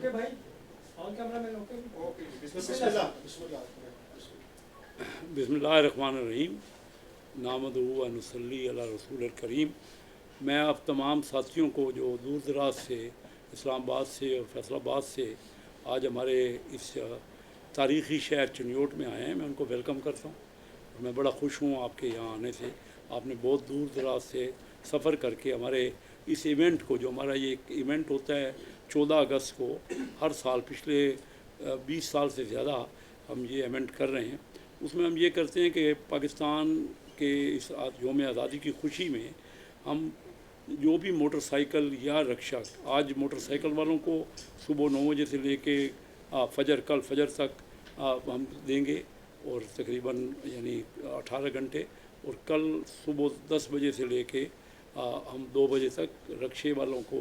Okay भाई, on camera man okay. बिस्मिल्लाहिर्रहमानिर्रहीम, नामदहू व नसल्ली अला रसूल करीम। मैं अब तमाम साथियों को जो दूर दराज से, इस्लामाबाद से और फैसलाबाद से आज हमारे इस तारीख़ी शहर चनियोट में आए हैं, मैं उनको वेलकम करता हूँ। और मैं बड़ा खुश हूँ आपके यहाँ आने से। आपने बहुत दूर दराज से सफ़र करके हमारे इस इवेंट को, जो हमारा ये एक इवेंट होता है 14 अगस्त को हर साल, पिछले 20 साल से ज़्यादा हम ये इवेंट कर रहे हैं। उसमें हम ये करते हैं कि पाकिस्तान के इस यौम आज़ादी की खुशी में हम जो भी मोटरसाइकिल या रिक्शा, आज मोटरसाइकिल वालों को सुबह 9 बजे से लेके कल फजर तक हम देंगे, और तकरीबन यानी 18 घंटे, और कल सुबह 10 बजे से लेके हम 2 बजे तक रिक्शे वालों को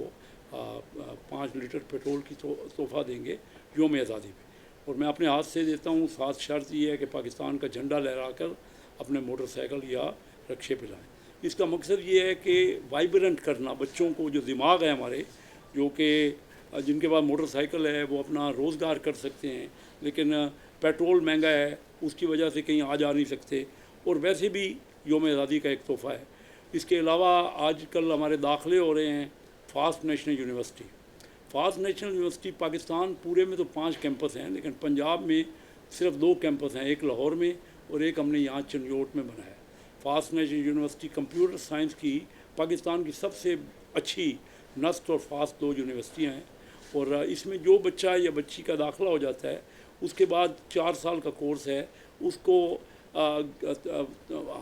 5 लीटर पेट्रोल की तोहफ़ा देंगे यौम आज़ादी में। और मैं अपने हाथ से देता हूँ। साथ शर्त ये है कि पाकिस्तान का झंडा लहरा कर अपने मोटरसाइकिल या रिक्शे पे लाएँ। इसका मकसद ये है कि वाइब्रेंट करना बच्चों को, जो दिमाग है हमारे, जो कि जिनके पास मोटरसाइकिल है वो अपना रोज़गार कर सकते हैं, लेकिन पेट्रोल महंगा है, उसकी वजह से कहीं आ जा नहीं सकते, और वैसे भी यौम आज़ादी का एक तोहफ़ा है। इसके अलावा आजकल हमारे दाखिले हो रहे हैं fast national university. Fast national university Pakistan पूरे में तो 5 कैंपस हैं, लेकिन पंजाब में सिर्फ 2 कैंपस हैं, एक लाहौर में और एक हमने यहाँ चनियोट में बनाया है। Fast national university computer science की पाकिस्तान की सबसे अच्छी नस्ट और फास्ट 2 यूनिवर्सिटियाँ हैं। और इसमें जो बच्चा या बच्ची का दाखिला हो जाता है, उसके बाद 4 साल का कोर्स है, उसको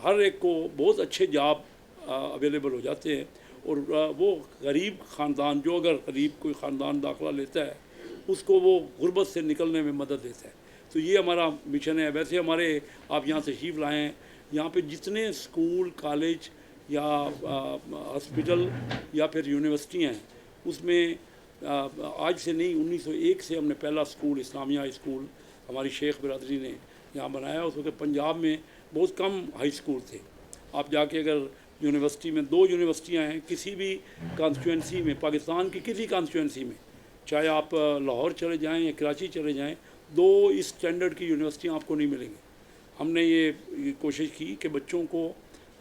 हर एक को बहुत अच्छे जॉब अवेलेबल हो जाते हैं। और वो गरीब ख़ानदान, जो अगर गरीब कोई ख़ानदान दाखिला लेता है, उसको वो गुर्बत से निकलने में मदद देता है। तो ये हमारा मिशन है। वैसे हमारे, आप यहाँ तशरीफ़ लाए हैं, यहाँ पे जितने स्कूल, कॉलेज या हॉस्पिटल या फिर यूनिवर्सिटियाँ हैं, उसमें आज से नहीं, 1901 से हमने पहला स्कूल, इस्लामिया स्कूल, हमारी शेख बिरादरी ने यहाँ बनाया। उस वक्त पंजाब में बहुत कम हाई स्कूल थे। आप जाके अगर यूनिवर्सिटी में, 2 यूनिवर्सिटियाँ हैं किसी भी कॉन्स्टिट्यूंसी में, पाकिस्तान की किसी कॉन्स्टिट्यूंसी में, चाहे आप लाहौर चले जाएँ या कराची चले जाएँ, 2 इस स्टैंडर्ड की यूनिवर्सिटियाँ आपको नहीं मिलेंगी। हमने ये कोशिश की कि बच्चों को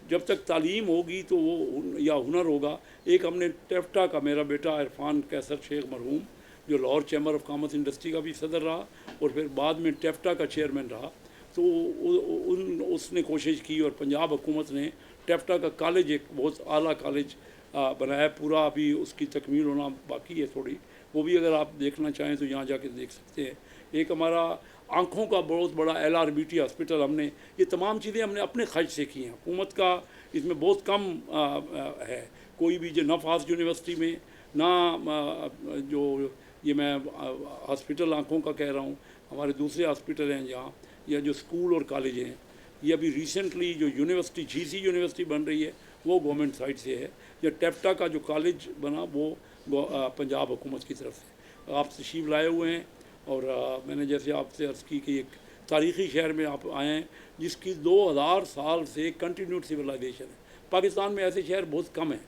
जब तक तालीम होगी तो वो या हुनर होगा। एक हमने टेफ्टा का, मेरा बेटा इरफान कैसर शेख मरहूम, जो Lahore chamber of commerce industry का भी सदर रहा और फिर बाद में टेफ्टा का चेयरमैन रहा, तो उसने कोशिश की और पंजाब हुकूमत ने टेफ्टा का कॉलेज, एक बहुत आला कॉलेज बनाया। पूरा अभी उसकी तकमील होना बाकी है थोड़ी, वो भी अगर आप देखना चाहें तो यहाँ जाके देख सकते हैं। एक हमारा आँखों का बहुत बड़ा LRBT हॉस्पिटल, हमने ये तमाम चीज़ें हमने अपने खर्च से की हैं। हुकूमत का इसमें बहुत कम है। कोई भी जो, ना फास्ट यूनिवर्सिटी में, ना जो ये मैं हॉस्पिटल आँखों का कह रहा हूँ, हमारे दूसरे हॉस्पिटल हैं यहाँ, या जो स्कूल और कॉलेज हैं, ये अभी रिसेंटली जो यूनिवर्सिटी GC यूनिवर्सिटी बन रही है वो गवर्नमेंट साइड से है, या टेफ्टा का जो कॉलेज बना वो पंजाब हुकूमत की तरफ से। आप तशरीफ़ लाए हुए हैं, और मैंने जैसे आपसे अर्ज़ की कि एक तारीख़ी शहर में आप आए हैं जिसकी 2000 साल से कंटिन्यूड सिविलाइजेशन है। पाकिस्तान में ऐसे शहर बहुत कम हैं,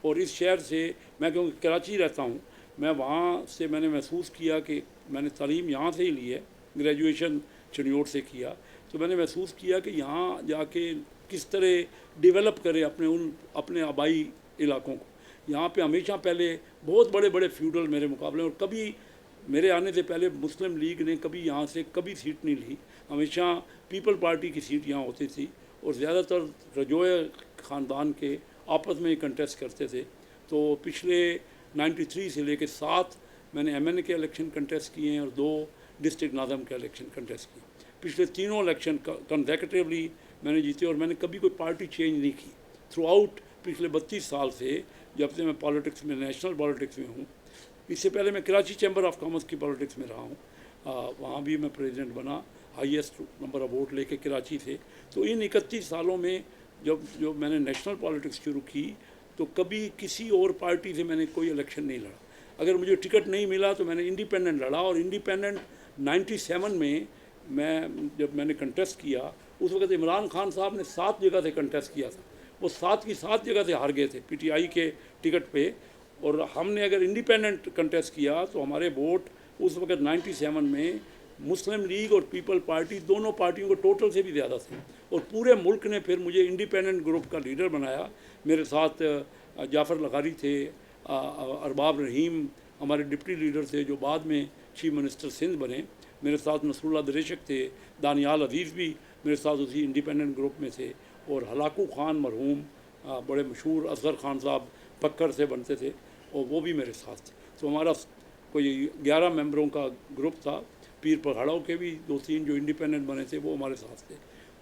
और इस शहर से, मैं क्योंकि कराची रहता हूँ, मैं वहाँ से मैंने महसूस किया कि मैंने तालीम यहाँ से ही ली है, ग्रेजुएशन चनियोट से किया, तो मैंने महसूस किया कि यहाँ जाके किस तरह डेवलप करें अपने आबाई इलाकों को। यहाँ पे हमेशा पहले बहुत बड़े बड़े फ्यूडल मेरे मुकाबले, और कभी मेरे आने से पहले मुस्लिम लीग ने कभी यहाँ से कभी सीट नहीं ली। हमेशा पीपल पार्टी की सीट यहाँ होती थी, और ज़्यादातर रजोए ख़ानदान के आपस में ही कंटेस्ट करते थे। तो पिछले 93 से लेकर 7 मैंने MNA के इलेक्शन कंटेस्ट किए हैं, और 2 डिस्ट्रिक्ट नाज़म के इलेक्शन कंटेस्ट किए। पिछले तीनों इलेक्शन कंसेक्यूटिवली मैंने जीते, और मैंने कभी कोई पार्टी चेंज नहीं की थ्रू आउट पिछले 32 साल से, जब से मैं पॉलिटिक्स में, नेशनल पॉलिटिक्स में हूँ। इससे पहले मैं कराची चैम्बर ऑफ कॉमर्स की पॉलिटिक्स में रहा हूँ, वहाँ भी मैं प्रेसिडेंट बना, हाईएस्ट नंबर ऑफ वोट लेके कराची से। तो इन 31 सालों में जो मैंने नेशनल पॉलिटिक्स शुरू की, तो कभी किसी और पार्टी से मैंने कोई इलेक्शन नहीं लड़ा। अगर मुझे टिकट नहीं मिला तो मैंने इंडिपेंडेंट लड़ा, और इंडिपेंडेंट 97 में जब मैंने कंटेस्ट किया, उस वक्त इमरान खान साहब ने 7 जगह से कंटेस्ट किया था, वो 7 की 7 जगह से हार गए थे PTI के टिकट पे। और हमने अगर इंडिपेंडेंट कंटेस्ट किया तो हमारे वोट उस वक्त 97 में मुस्लिम लीग और पीपल पार्टी दोनों पार्टियों को टोटल से भी ज़्यादा थे, और पूरे मुल्क ने फिर मुझे इंडिपेंडेंट ग्रुप का लीडर बनाया। मेरे साथ जाफ़र लगारी थे, अरबाब रहीम हमारे डिप्टी लीडर थे जो बाद में चीफ मिनिस्टर सिंध बने, मेरे साथ नसरुल्लाह दरेशक थे, दानियाल अजीज़ भी मेरे साथ उसी इंडिपेंडेंट ग्रुप में थे, और हलाकू खान मरहूम बड़े मशहूर असगर खान साहब पक्कर से बनते थे, और वो भी मेरे साथ थे। तो हमारा कोई 11 मेंबरों का ग्रुप था। पीर पहाड़ों के भी 2-3 जो इंडिपेंडेंट बने थे वो हमारे साथ थे।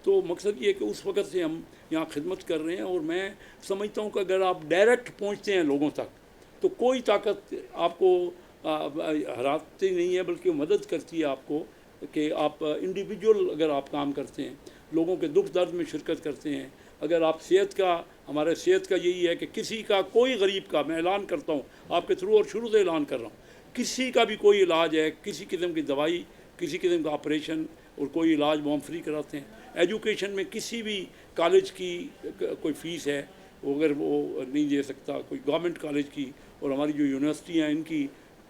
तो मकसद ये है कि उस वक़्त से हम यहाँ खिदमत कर रहे हैं, और मैं समझता हूँ कि अगर आप डायरेक्ट पहुँचते हैं लोगों तक तो कोई ताकत आपको हराती नहीं है, बल्कि मदद करती है आपको कि आप इंडिविजुअल अगर आप काम करते हैं, लोगों के दुख दर्द में शिरकत करते हैं। अगर आप सेहत का, हमारे सेहत का यही है कि किसी का, कोई गरीब का, मैं ऐलान करता हूँ आपके थ्रू और शुरू से ऐलान कर रहा हूँ, किसी का भी कोई इलाज है, किसी किस्म की दवाई, किसी किस्म का ऑपरेशन और कोई इलाज वो हम फ्री कराते हैं। एजुकेशन में किसी भी कॉलेज की कोई फ़ीस है वो अगर वो नहीं दे सकता, कोई गवर्नमेंट कॉलेज की, और हमारी जो यूनिवर्सिटी हैं इनकी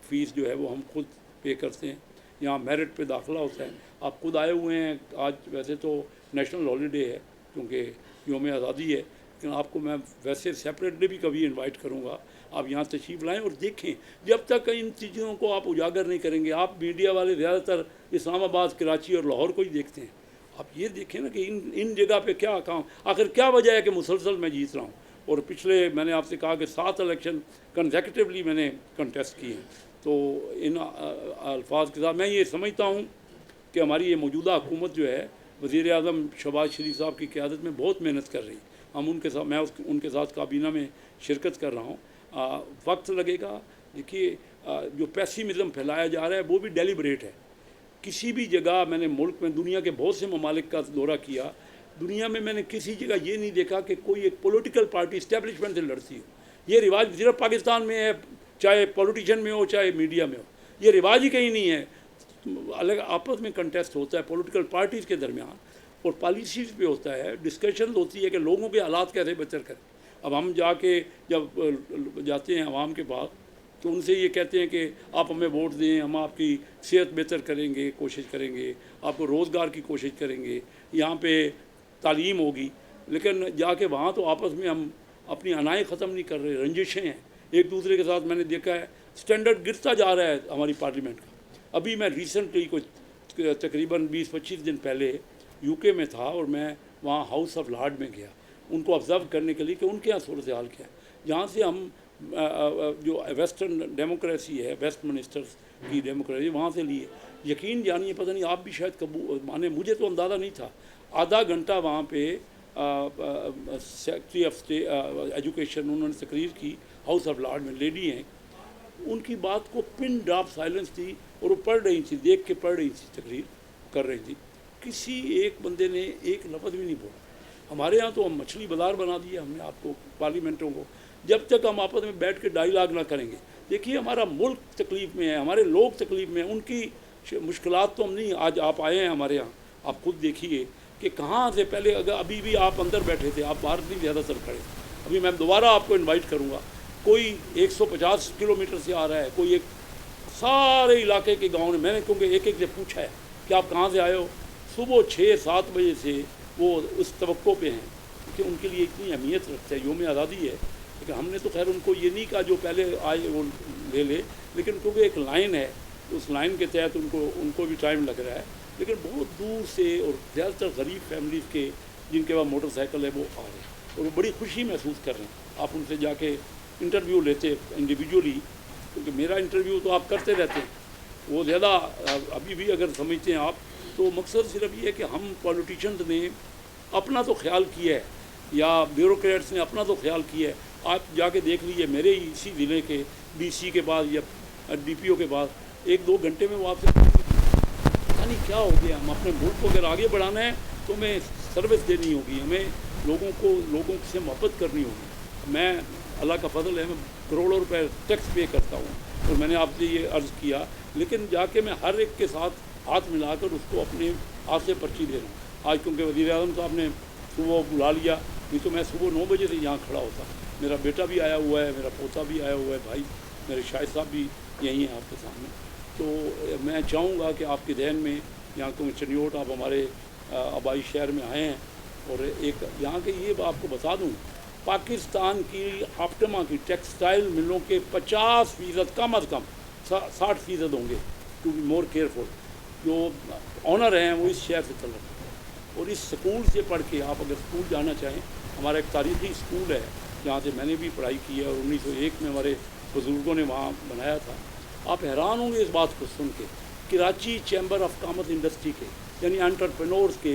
फ़ीस जो है वो हम खुद पे करते हैं। यहाँ मेरिट पे दाखिला होता है। आप खुद आए हुए हैं, आज वैसे तो नेशनल हॉलीडे है क्योंकि यौम आज़ादी है, लेकिन आपको मैं वैसे सेपरेटली भी कभी इनवाइट करूँगा, आप यहाँ तशरीफ़ लाएँ और देखें। जब तक इन चीज़ों को आप उजागर नहीं करेंगे, आप मीडिया वाले ज़्यादातर इस्लामाबाद, कराची और लाहौर को ही देखते हैं। आप ये देखें ना कि इन जगह पे क्या काम, आखिर क्या वजह है कि मुसलसल मैं जीत रहा हूँ। और पिछले मैंने आपसे कहा कि 7 इलेक्शन कंसेक्यूटिवली मैंने कंटेस्ट किए हैं। तो इन अल्फाज के साथ मैं ये समझता हूँ कि हमारी ये मौजूदा हुकूमत जो है, वज़ीर आज़म शहबाज शरीफ साहब की क़यादत में बहुत मेहनत कर रही। हम उनके साथ, मैं उनके साथ काबीना में शिरकत कर रहा हूँ। वक्त लगेगा। देखिए जो पेसिमिज़म फैलाया जा रहा है वो भी डेलिबरेट है। किसी भी जगह मैंने मुल्क में, दुनिया के बहुत से ममालिक का दौरा किया, दुनिया में मैंने किसी जगह ये नहीं देखा कि कोई एक पॉलिटिकल पार्टी इस्टेब्लिशमेंट से लड़ती हो। ये रिवाज सिर्फ पाकिस्तान में है, चाहे पॉलिटिशियन में हो चाहे मीडिया में हो, ये रिवाज ही कहीं नहीं है। अलग आपस में कंटेस्ट होता है पॉलिटिकल पार्टीज़ के दरमियान, और पॉलिसीज़ पे होता है, डिस्कशन होती है कि लोगों के हालात कैसे बेहतर करें। अब हम जाके जब जाते हैं आवाम के पास तो उनसे ये कहते हैं कि आप हमें वोट दें, हम आपकी सेहत बेहतर करेंगे, कोशिश करेंगे, आपको रोज़गार की कोशिश करेंगे, यहाँ पे तालीम होगी। लेकिन जाके वहाँ तो आपस में हम अपनी अनाएँ ख़त्म नहीं कर रहे, रंजिशें हैं एक दूसरे के साथ। मैंने देखा है स्टैंडर्ड गिरता जा रहा है हमारी पार्लियामेंट का। अभी मैं रिसेंटली कुछ तकरीबन 20-25 दिन पहले यूके में था, और मैं वहाँ हाउस ऑफ लॉर्ड में गया उनको ऑब्ज़र्व करने के लिए कि उनके यहाँ सूरत हाल क्या है। जहाँ से हम जो वेस्टर्न डेमोक्रेसी है, वेस्ट मिनिस्टर्स की डेमोक्रेसी, वहाँ से लिए। यकीन जानिए, पता नहीं आप भी शायद कबूल माने, मुझे तो अंदाज़ा नहीं था। आधा घंटा वहाँ पे सेक्रेटरी ऑफ स्टेट एजुकेशन उन्होंने तकरीर की, हाउस ऑफ लॉर्ड में लेडी हैं, उनकी बात को पिन ड्रॉप साइलेंस थी, और वो पढ़ रही थी, देख के पढ़ रही थी, तकरीर कर रही थी। किसी एक बंदे ने एक लफ्ज़ भी नहीं बोला। हमारे यहाँ तो हम मछली बाज़ार बना दिया हमने आपको, पार्लियामेंटों को। जब तक हम आपस में बैठ के डायलॉग ना करेंगे, देखिए हमारा मुल्क तकलीफ़ में है, हमारे लोग तकलीफ़ में हैं, उनकी मुश्किलात तो हम नहीं, आज आप आए हैं हमारे यहाँ, आप खुद देखिए कि कहाँ से पहले, अगर अभी भी आप अंदर बैठे थे, आप बाहर नहीं ज़्यादातर खड़े। अभी मैं दोबारा आपको इन्वाइट करूँगा, कोई 150 किलोमीटर से आ रहा है, कोई एक सारे इलाके के गाँव ने, मैंने क्योंकि एक एक से पूछा है कि आप कहाँ से आए हो, सुबह 6-7 बजे से वो उस तवक्को पे हैं कि उनके लिए इतनी अहमियत रखते हैं। यौम आज़ादी है, लेकिन हमने तो खैर उनको ये नहीं कहा जो पहले आए वो ले, लेकिन क्योंकि एक लाइन है, उस लाइन के तहत उनको भी टाइम लग रहा है। लेकिन बहुत दूर से और ज़्यादातर गरीब फैमिलीज़ के जिनके पास मोटरसाइकिल है वो आ रहे हैं, और वो बड़ी खुशी महसूस कर रहे हैं। आप उनसे जाके इंटरव्यू लेते इंडिविजुअली, क्योंकि मेरा इंटरव्यू तो आप करते रहते हैं, वो ज़्यादा अभी भी अगर समझते हैं आप, तो मकसद सिर्फ ये है कि हम पॉलिटिशियंस ने अपना तो ख्याल किया है, या ब्यूरोक्रेट्स ने अपना तो ख्याल किया है। आप जाके देख लीजिए मेरे इसी ज़िले के DC के पास या DPO के पास 1-2 घंटे में वो आपसे पता नहीं क्या हो गया। हम अपने मुल्क को अगर आगे बढ़ाना है तो हमें सर्विस देनी होगी, हमें लोगों से मोहब्बत करनी होगी। मैं अल्लाह का फजल है, मैं करोड़ों रुपए टैक्स पे करता हूँ, और मैंने आपसे ये अर्ज़ किया, लेकिन जाके मैं हर एक के साथ हाथ मिलाकर उसको अपने हाथ से पर्ची दे रहा हूँ। आज क्योंकि वज़ीर आज़म साहब ने सुबह बुला लिया, नहीं तो मैं सुबह 9 बजे से यहाँ खड़ा होता। मेरा बेटा भी आया हुआ है, मेरा पोता भी आया हुआ है, भाई मेरे शाहिद साहब भी यहीं हैं आपके सामने। تو میں چاہوں گا کہ آپ کے ذہن میں یہاں کو چنیوٹ آپ ہمارے آبائی شہر میں آئے ہیں، اور ایک یہاں کے یہ آپ کو بتا دوں، پاکستان کی آپٹما کی ٹیکسٹائل ملوں کے 50% کم از کم 60% ہوں گے، ٹو بی مور کیئرفل، جو آنر ہیں وہ اس شہر سے چل رہے ہیں۔ اور اس سکول سے پڑھ کے آپ اگر سکول جانا چاہیں، ہمارا ایک تاریخی سکول ہے جہاں سے میں نے بھی پڑھائی کی ہے، اور 1901 میں ہمارے بزرگوں نے وہاں بنایا تھا۔ آپ حیران ہوں گے اس بات کو سن کے، Karachi chamber of commerce industry کے یعنی انٹرپرینورز کے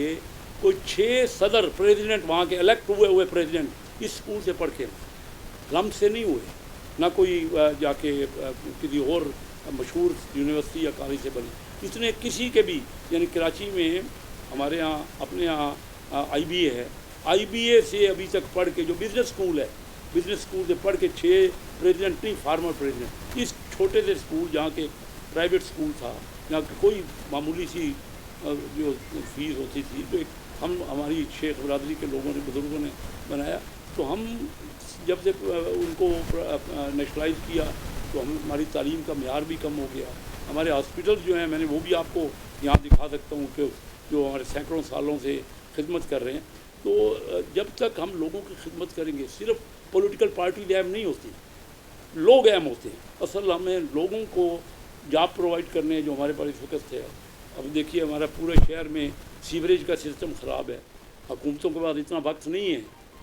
کوئی 6 صدر پریزیڈنٹ وہاں کے الیکٹ ہوئے پریزیڈنٹ اس سکول سے پڑھ کے، لمب سے نہیں ہوئے، نہ کوئی جا کے کسی اور مشہور یونیورسٹی یا کالج سے بنے۔ اس نے کسی کے بھی، یعنی کراچی میں ہمارے ہاں اپنے ہاں آئی بی اے ہے، آئی بی اے سے ابھی تک پڑھ کے جو بزنس سکول ہے، بزنس سکول سے پڑھ کے 6 پریزیڈنٹ نہیں، فارمر پریزیڈنٹ اس چھوٹے سے سکول جہاں کے پرائیویٹ سکول تھا، جہاں کوئی معمولی سی جو فیس ہوتی تھی، تو ایک ہماری شیخ برادری کے لوگوں نے، بزرگوں نے بنایا۔ تو ہم جب سے ان کو نیشنلائز کیا تو ہماری تعلیم کا معیار بھی کم ہو گیا۔ ہمارے ہاسپٹل جو ہیں، میں نے وہ بھی آپ کو یہاں دکھا سکتا ہوں کہ جو ہمارے سینکڑوں سالوں سے خدمت کر رہے ہیں۔ تو جب تک ہم لوگوں کی خدمت کریں گے، صرف پولیٹیکل پارٹی اہم نہیں ہوتی، لوگ اہم ہوتے ہیں۔ اصل ہمیں لوگوں کو جاب پرووائڈ کرنے ہیں، جو ہمارے پاس اس وقت ہے۔ اب دیکھیے ہمارا پورے شہر میں سیوریج کا سسٹم خراب ہے، حکومتوں کے پاس اتنا وقت نہیں ہے،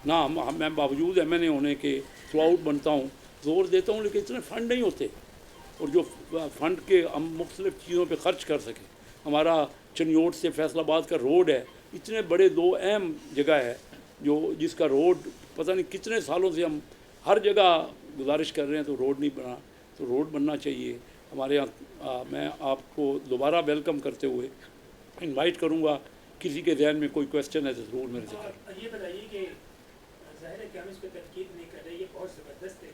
نہ میں باوجود ایم این اے ہونے کے تھرو آؤٹ بنتا ہوں، زور دیتا ہوں، لیکن اتنے فنڈ نہیں ہوتے، اور جو فنڈ کے ہم مختلف چیزوں پہ خرچ کر سکیں۔ ہمارا چنیوٹ سے فیصل آباد کا روڈ ہے، اتنے بڑے 2 اہم جگہ ہے جو جس کا روڈ پتہ نہیں کتنے سالوں سے ہم ہر جگہ گزارش کر رہے ہیں، تو روڈ نہیں بنا، تو روڈ بننا چاہیے ہمارے یہاں۔ میں آپ کو دوبارہ ویلکم کرتے ہوئے انوائٹ کروں گا، کسی کے ذہن میں کوئی کویسچن ہے تو ضرور میرے سے کریں۔ یہ بتائیے کہ ظاہر ہے کہ ہم اس پہ تنقید نہیں کر رہے، یہ بہت زبردست ہے